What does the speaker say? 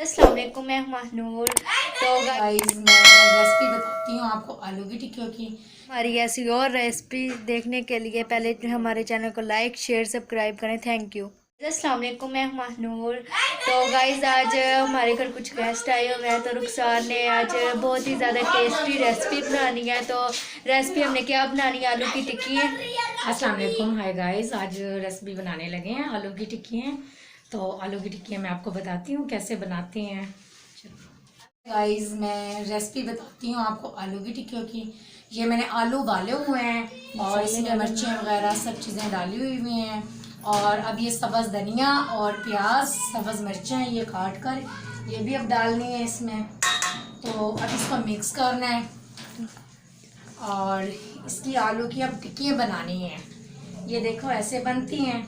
अस्सलाम वालेकुम, मैं हूं महानूर। तो गाइस मैं रेसिपी बताती हूँ आपको आलू की टिक्कियों की। हमारी ऐसी और रेसिपी देखने के लिए पहले हमारे चैनल को लाइक शेयर सब्सक्राइब करें। Thank you. अस्सलाम वालेकुम, मैं हूं महानूर। तो गाइस आज हमारे घर कुछ गेस्ट आए हुए हैं, तो रुखसार ने आज बहुत ही ज़्यादा टेस्टी रेसिपी बनानी है। तो रेसिपी हमने क्या बनानी है, आलू की टिक्की है। अस्सलाम वालेकुम, हाय गाइस, आज रेसिपी बनाने लगे हैं आलू की टिक्की हैं। तो आलू की टिक्की मैं आपको बताती हूँ कैसे बनाते हैं। गाइस मैं रेसिपी बताती हूँ आपको आलू की टिक्कियों की। ये मैंने आलू उबाले हुए हैं और इसमें मिर्चें वगैरह सब चीज़ें डाली हुई हैं। और अब ये सब्ज़ धनिया और प्याज सब्ज़ मिर्चें ये काट कर ये भी अब डालनी है इसमें। तो अब इसको मिक्स करना है और इसकी आलू की अब टिक्कियाँ बनानी हैं। ये देखो ऐसे बनती हैं।